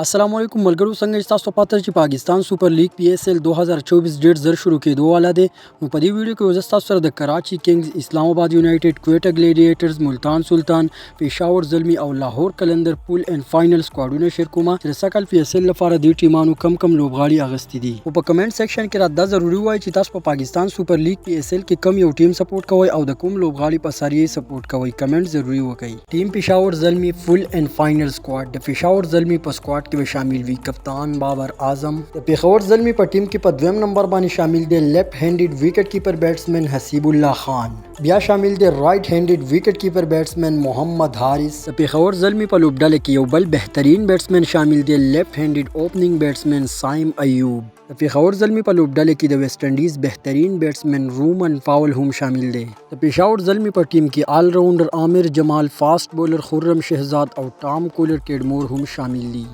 अस्सलाम वालेकुम मलगरू څنګه تاسو پاتې چې پاکستان سپر لیګ PSL 2024 ډیټ زر شروع کېدو والا دی نو په دې ویډیو کې وزه تاسو سره د کراچي کینګز، اسلام آباد یونایټډ، کویټا ګلیډیټرز، ملتان سلطان، پېښور زلمی او لاهور کلندر پول اینڈ فائنل سکواډونه شیر کومه چې سکل PSL لپاره د ټیمانو کم لوبغاړي اغستې دي او په کمنټ سیکشن کې راته ضروری وای چې تاسو په پاکستان سپر لیګ PSL کې کم یو ټیم سپورټ کوئ او د کوم لوبغاړي په ساریه سپورټ کوئ کمنټ ضروری وکړئ. ټیم پېښور زلمی فول اینڈ فائنل سکواډ د پېښور زلمی په سکواډ کې شامل وي کپتان بابر اعظم. د پېښور زلمی په ټیم کې په دویم نمبر باندې شامل دی لیفت هینډډ وکټ کیپر بیټسمن حسیب الله خان. بیا شامل دی رائټ هینډډ وکټ کیپر بیټسمن محمد حارث. د پېښور زلمی په لوبډله کې یو بل بهترین بیټسمن شامل دی لیفت هینډډ اوپننګ بیټسمن سایم ایوب. د پېښور زلمی په لوبډله کې د ویسټ انډیز بهترین بیټسمن رومن فاول هم شامل دی. د پېښور زلمی په ټیم کې آل راونډر عامر جمال، فاسټ بولر خرم شهزاد او ټام کولر کېډمور هم شامل دي.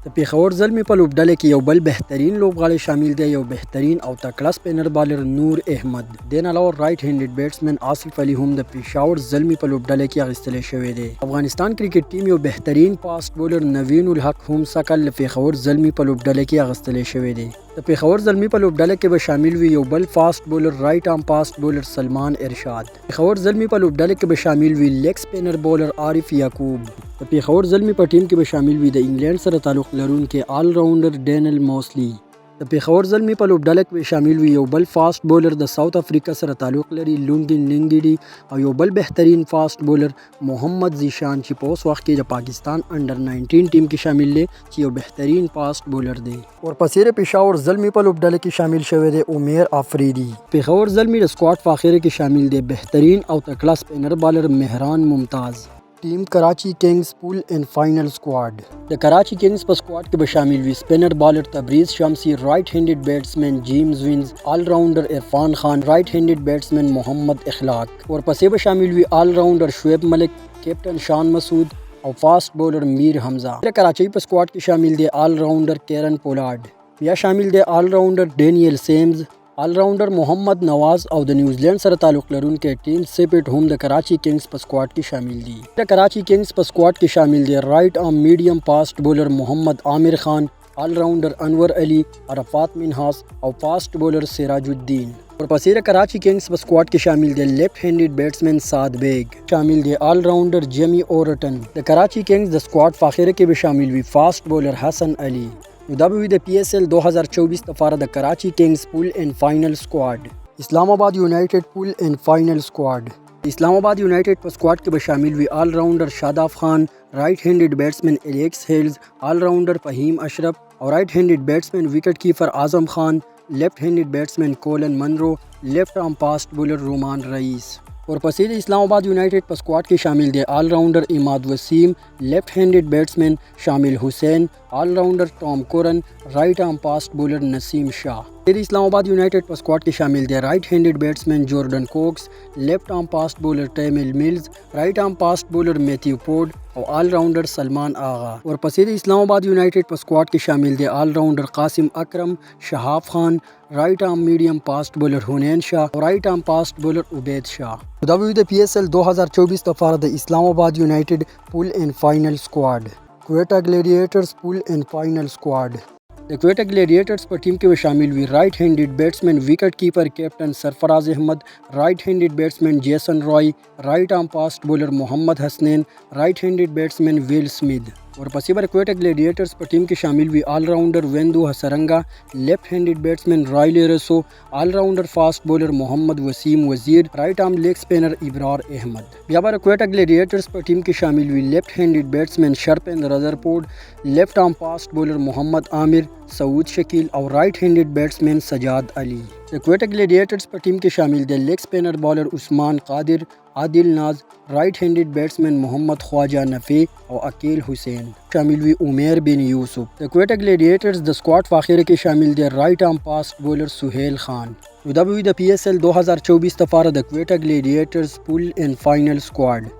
د پېښور زلمی په لوبډله کې یو بل بهترین لوبغاړی شامل دی، یو بهترین او تکړه سپینر بالر نور احمد. دین علاوه رائټ هینډډ بیټسمن آصف علي هم د پېښور زلمی په لوبډله کې اغوستل شوی دی. افغانستان کرکټ ټیم یو بهترین فاسټ بولر نوین الحق هم سکل له پېښور زلمی په لوبډله کې اغوستل شوی دی. د پېښور زلمی په لوبډله کې به شامل وي یو بل فاسټ بولر رائټ آرم فاسټ بولر سلمان ارشاد. پېښور زلمی په لوبډله کې به شامل وي لیګ سپینر بولر عارف یعقوب. د پېښور زلمی په ټیم کې به شامل وي د انګلند سره تعلق لرونکي آل راونډر ډینل موسلی. د پېښور زلمی په لوبډله کې به شامل وي یو بل فاسټ بولر د ساوث افریقا سره تعلق لري لونګین لنګډي او یو بل بهترین فاسټ بولر محمد زیشان چې په اوس وخت کې د پاکستان انډر 19 ټیم کې شامل دی چې یو بهترین فاسټ بولر دی. ورپسې د پېښور زلمی په لوبډله کې شامل شوی دی عمر افریدي. پېښور زلمی د سکواډ په اخر کې شامل دی بهترین او تکړه سپینر بالر مهران ممتاز. ټیم کراچي کینګز پول اینڈ فائنل سکواډ. د کراچي کینګز په سکواډ کې به شامل وي سپینر بالر تبریز شمسی، رائټ هینډډ بیټسمن جیمز وینز، آل راونډر عرفان خان، رائټ هینډډ بیټسمن محمد اخلاق. ورپسې به شامل وي آل راونډر شعیب ملک، کیپټن شان مسعود او فاسټ بولر میر حمزه. د کراچي په سکواډ کې شامل دی آل راونډر کیرن پولاډ. بیا شامل دی آل راونډر ډینیل سیمز، آل راونډر محمد نواز او د نیوزیلند سره تعلق لرونکي ټیم سیپټ هم د کراچي کینګز په سکواډ کې شامل دي. د کراچي کینګز په سکواډ کې شامل دي رائټ آرم میډیم فاسټ بولر محمد عامر خان، آل راونډر انور علي، عرفات منحاس او فاسټ بولر سراج الدین. ورپسې د کراچي کینګز په سکواډ کې شامل دي لیفت هینډډ بیټسمن سعد بیگ، شامل دي آل راونډر جیمی اورټن. د کراچي کینګز د سکواډ په اخر کې به شامل وي فاسټ بولر حسن علي. نو دا به وي د PSL 2024 لپاره د کراچي کینګز پول اینڈ فائنل سکواډ. اسلام آباد یونایټډ پول اینڈ فائنل سکواډ. اسلام آباد یونایټډ په سکواډ کې به شامل وي آل راونډر شاداب خان، رائټ هینډډ بیټسمن الیکس هیلز، آل راونډر فهیم اشرف او رائټ هینډډ بیټسمن وکټ کیپر اعظم خان، لیفٹ هینډډ بیټسمن کولن منرو، لیفٹ آرم فاسٹ بولر رومان رئیس. ورپسې د اسلام آباد یونایټډ په سکواډ کې شامل دی آل راونډر اماد وسیم، لیفٹ هینډډ بیټسمن شامل حسین، آل راونډر ټام کورن، رائټ آرم فاسٹ بولر نسیم شاه. د اسلام آباد یونایټډ په سکواډ کې شامل دی رائټ هینډډ بیټسمن جورډن کوکس، لیفٹ آرم فاسٹ بولر ټیمل میلز، رائټ آرم فاسٹ بولر میتھیو پوډ او آل راونډر سلمان آغا. ورپسې د اسلام آباد یونایټډ په سکواډ کې شامل دی آل راونډر قاسم اکرم، شهاب خان، رائټ آرم میډیم فاسٹ بولر حنین شاه او رائټ آرم فاسٹ بولر عبید شاه. دا به د PSL 2024 لپاره د اسلام آباد یونایټډ پول اینڈ فائنل سکواډ. کویټا ګلیډیټرز پول اینڈ فائنل سکواډ. د کویټا ګلیډیټرز په ټیم کې به شامل وي رائټ هینډډ بیټسمن وکټ کیپر کیپټن سرفراز احمد، رائټ هینډډ بیټسمن جیسن رای، رائټ آرم فاسٹ بولر محمد حسنین، رائټ هینډډ بیټسمن ویل سمith. ورپسې به کویټا ګلیډیټرز په ټیم کې شامل وي آل راونډر ویندو حسرنګا، لیفٹ هینډډ بیټسمن رایلی رسو، آل راونډر فاسٹ بولر محمد وسیم وزیر، رائټ آرم لیگ سپینر ابرار احمد. بیا به کویټا ګلیډیټرز په ټیم کې شامل وي لیفٹ هینډډ بیټسمن شرپن رذرفورد، لیفٹ آرم فاسٹ بولر محمد عامر، سعود شکیل او رائټ هینډډ بیټسمن سجاد علي. د کویټا ګلیډیټرز په ټیم کې شامل دي لیگ سپینر بالر عثمان قادر، عادل ناز، رائټ هینډډ بیټسمن محمد خواجه نفی او عقیل حسین. شامل وي عمر بن یوسف. د کویټا ګلیډیټرز د سکواډ په اخر کې شامل دي رائټ آرم فاسٹ بولر سہیل خان. نو دا به وي د PSL 2024 لپاره د کویټا ګلیډیټرز پول اینڈ فائنل سکواډ.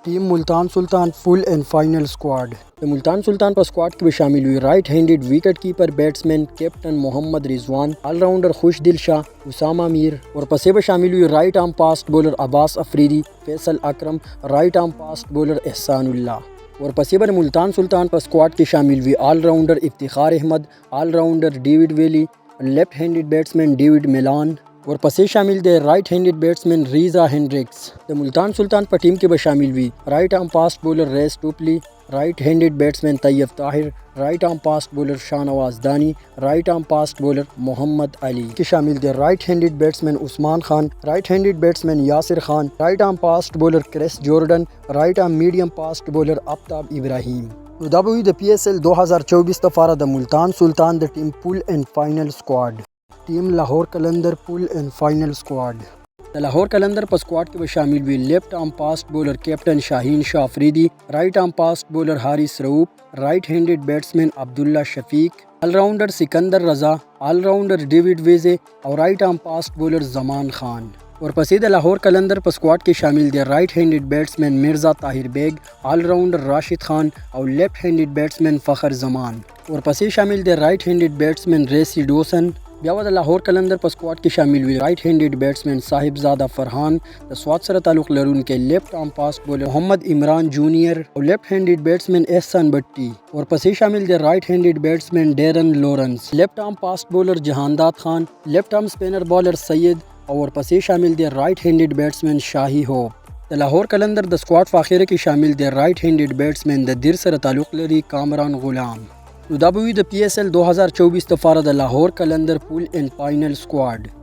ټیم ملتان سلطان فول اینڈ فائنل سکواډ. د ملتان سلطان په سکواډ کې به شامل وي رائټ هینډډ وکټ کیپر بیټسمن کیپټن محمد رضوان، آل راونډر خوش دل شاه، اسامه میر. ورپسې به شامل وي رائټ آرم فاسٹ بولر عباس افریدي، فیصل اکرم، رائټ آرم فاسٹ بولر احسان الله. ورپسې به ملتان سلطان په سکواډ کې شامل وي آلراؤنډر افتخار احمد، آلراؤنډر ډیوډ ویلی، لیفټ هینډډ بیټسمین ډیوډ میلان. ورپسې شامل دی رائټ هینډډ بیټسمین ریزا هینډریکس. د ملتان سلطان په ټیم کې به شامل وي رائټ آرم فاسټ بولر ریس ټوپلی، رائټ هینډډ بیټسمین طیب طاهر، رائٹ آرم فاسٹ بولر شاهنواز دانی، رائٹ آرم فاسٹ بولر محمد علی کے شامل دے رائٹ ہینڈڈ بیٹسمین عثمان خان، رائٹ ہینڈڈ بیٹسمین یاسر خان، رائٹ آرم فاسٹ بولر کرس جورڈن، رائٹ آرم میڈیم فاسٹ بولر آفتاب ابراہیم. نو دا به وي د PSL 2024 لپاره د ملتان سلطان د ټیم پول اینڈ فائنل سکواډ. ټیم لاهور کلندر پول اینڈ فائنل سکواډ. د لاهور کلندر په سکواډ کې به شامل وي لیفټ آرم فاسٹ بولر کیپٹن شاهین شاه افریدی، رائٹ آرم فاسٹ بولر حارث رؤوف، رائٹ ہینڈڈ بیٹسمین عبداللہ شفیق، آل راؤنڈر سکندر رضا، آل راؤنڈر ډیوډ ویزے او رائٹ آرم فاسٹ بولر زمان خان. ورپسې د لاهور کلندر په سکواډ کې شامل دي رائٹ ہینڈڈ بیٹسمین مرزا طاهر بیگ، آل راؤنڈر راشد خان او لیفٹ ہینڈڈ بیٹسمین فخر زمان. ورپسې شامل دي رائٹ ہینڈڈ بیٹسمین ریسی ډوسن. بیا به د لاهور کلندر په سکواډ کې شامل وي رائٹ هینډډ بیټسمین صاحبزاده فرحان، د سوات سره تعلق لرونکي لیفټ آرم فاسٹ بولر محمد عمران جونیئر او لیفټ هینډډ بیټسمین احسان بټي. ورپسې شامل دي رائٹ هینډډ بیټسمین ډیرن لورنس، لیفټ آرم فاسٹ بولر جهانداد خان، لیفټ آرم سپینر بالر سید او ورپسې شامل دي رائٹ هینډډ بیټسمین شاهي هوپ. د لاهور کلندر د سکواډ په اخیره کې شامل دي رائٹ هینډډ بیټسمین د دیر سره تعلق لري کامران غلام. نو دا به وي د PSL 2024 لپاره د لاهور کلندر پول اینڈ فائنل سکواډ.